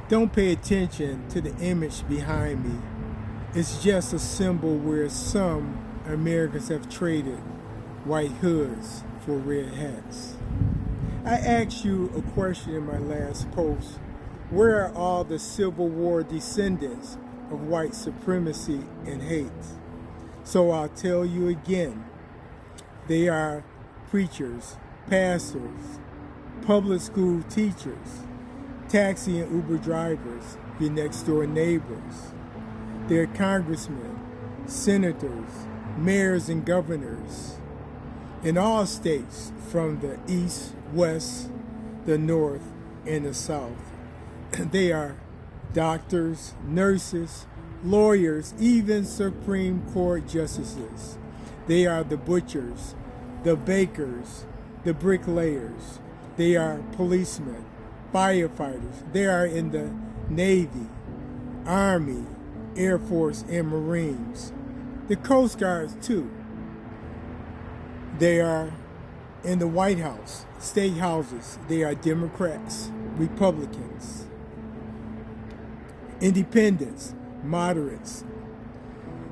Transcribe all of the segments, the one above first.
Don't pay attention to the image behind me. It's just a symbol where some Americans have traded white hoods for red hats. I asked you a question in my last post. Where are all the Civil War descendants of white supremacy and hate? So I'll tell you again. They are preachers, pastors, public school teachers, taxi and Uber drivers, your next door neighbors. They're congressmen, senators, mayors, and governors in all states from the east, west, the north, and the south. They are doctors, nurses, lawyers, even Supreme Court justices. They are the butchers, the bakers, the bricklayers. They are policemen, firefighters. They are in the Navy, Army, Air Force, and Marines. The Coast Guards, too. They are in the White House, state houses. They are Democrats, Republicans, independents, moderates,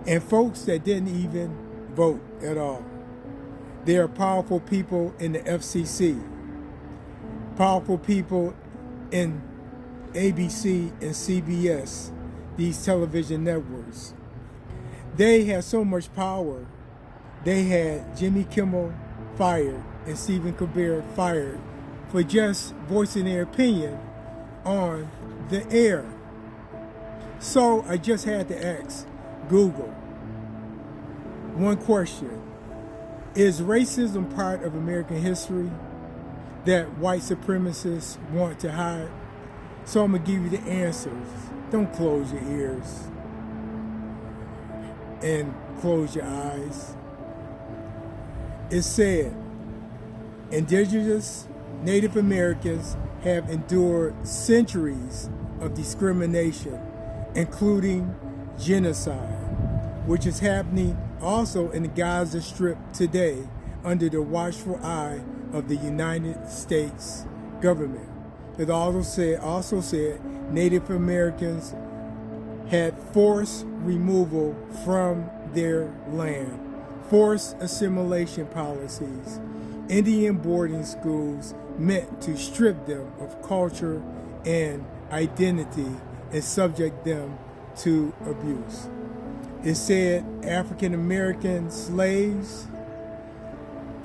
and folks that didn't even vote at all. There are powerful people in the FCC, powerful people in ABC and CBS, these television networks. They had so much power, they had Jimmy Kimmel fired and Stephen Colbert fired for just voicing their opinion on the air. So I just had to ask Google one question. Is racism part of American history that white supremacists want to hide? So I'm going to give you the answers. Don't close your ears and close your eyes. It said, indigenous Native Americans have endured centuries of discrimination, including genocide, which is happening also in the Gaza Strip today under the watchful eye of the United States government. It also said Native Americans had forced removal from their land, forced assimilation policies, Indian boarding schools meant to strip them of culture and identity and subject them to abuse. It said African American slaves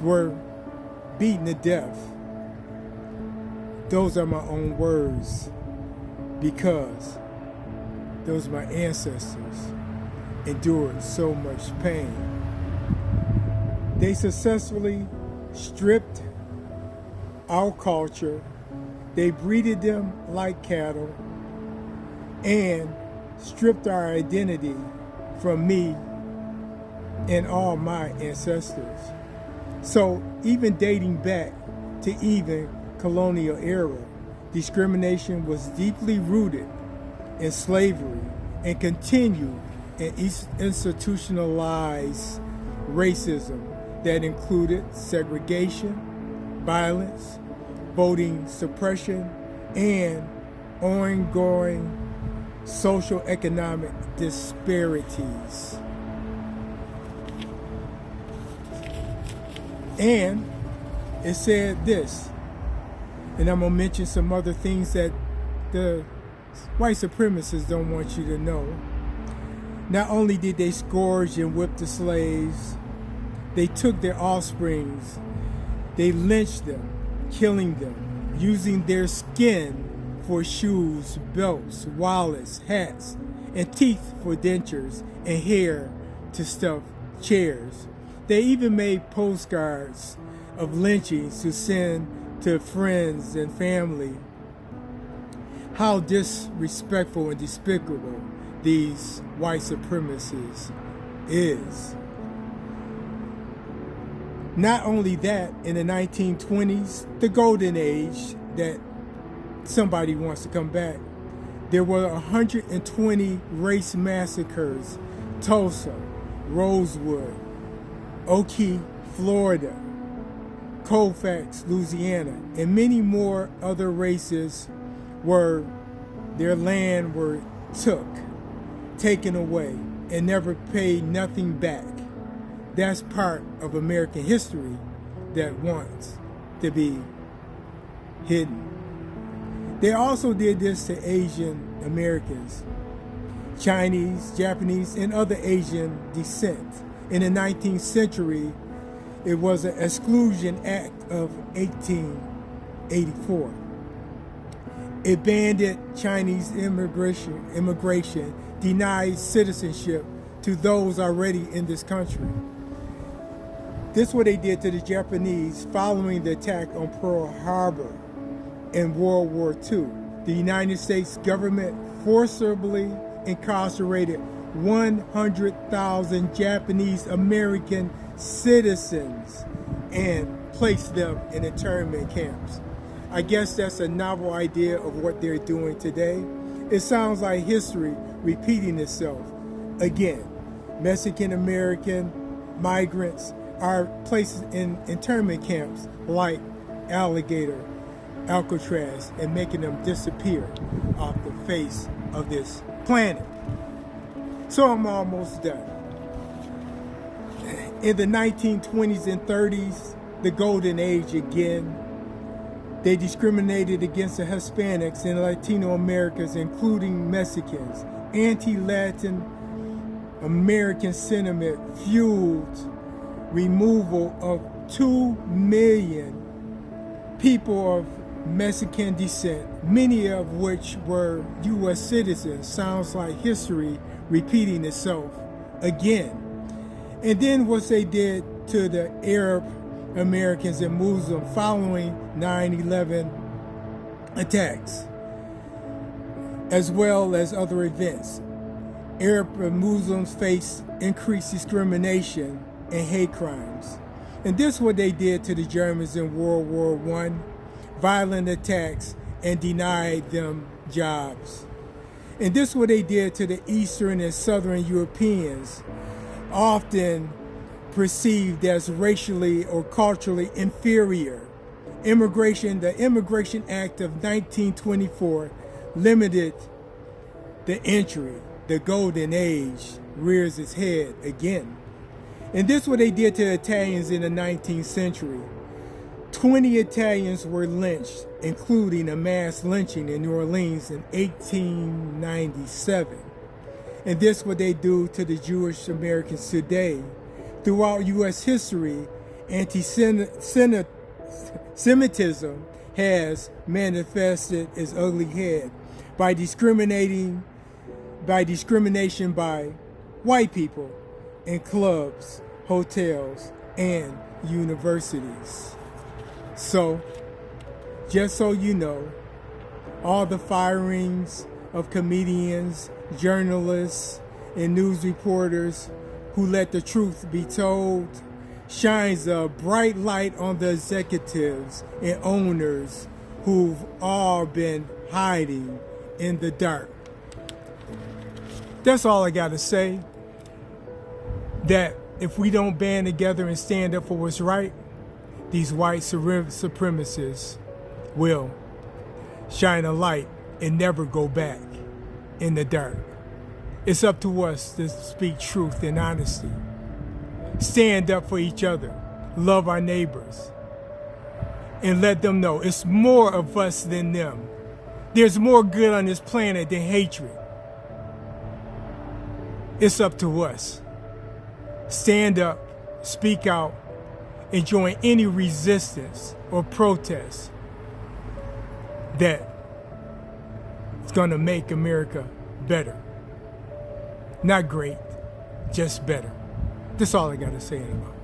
were beaten to death. Those are my own words because those my ancestors endured so much pain. They successfully stripped our culture, they breeded them like cattle, and stripped our identity from me and all my ancestors. So even dating back to even colonial era, discrimination was deeply rooted in slavery and continued in institutionalized racism that included segregation, violence, voting suppression, and ongoing social economic disparities. And it said this, and I'm going to mention some other things that the white supremacists don't want you to know. Not only did they scourge and whip the slaves, they took their offsprings, they lynched them, killing them, using their skin for shoes, belts, wallets, hats, and teeth for dentures, and hair to stuff chairs. They even made postcards of lynchings to send to friends and family. How disrespectful and despicable these white supremacists is. Not only that, in the 1920s, the golden age that somebody wants to come back, there were 120 race massacres: Tulsa, Rosewood, Okie, Florida, Colfax, Louisiana, and many more other races were their land were taken away, and never paid nothing back. That's part of American history that wants to be hidden. They also did this to Asian Americans, Chinese, Japanese, and other Asian descent. In the 19th century, it was an Exclusion Act of 1884. It banned Chinese immigration, denied citizenship to those already in this country. This is what they did to the Japanese following the attack on Pearl Harbor in World War II. The United States government forcibly incarcerated 100,000 Japanese American citizens and placed them in internment camps. I guess that's a novel idea of what they're doing today. It sounds like history repeating itself again. Mexican American migrants are placed in internment camps like Alcatraz, and making them disappear off the face of this planet. So I'm almost done. In the 1920s and 30s, the golden age again, they discriminated against the Hispanics and Latino Americans, including Mexicans. Anti-Latin American sentiment fueled removal of 2 million people of Mexican descent, many of which were U.S. citizens. Sounds like history repeating itself again. And then what they did to the Arab Americans and Muslims following 9/11 attacks, as well as other events. Arab and Muslims face increased discrimination and hate crimes. And this is what they did to the Germans in World War I, violent attacks, and denied them jobs. And this is what they did to the Eastern and Southern Europeans, often perceived as racially or culturally inferior. The Immigration Act of 1924 limited the entry. The golden age rears its head again. And this is what they did to Italians in the 19th century. 20 Italians were lynched, including a mass lynching in New Orleans in 1897. And this is what they do to the Jewish Americans today. Throughout U.S. history, anti-Semitism has manifested its ugly head by discrimination by white people in clubs, hotels, and universities. So, just so you know, all the firings of comedians, journalists, and news reporters who let the truth be told shines a bright light on the executives and owners who've all been hiding in the dark. That's all I got to say. That if we don't band together and stand up for what's right, these white supremacists will shine a light and never go back in the dark. It's up to us to speak truth and honesty. Stand up for each other. Love our neighbors. And let them know it's more of us than them. There's more good on this planet than hatred. It's up to us. Stand up, speak out, and join any resistance or protest that is going to make America better. Not great, just better. That's all I got to say about it.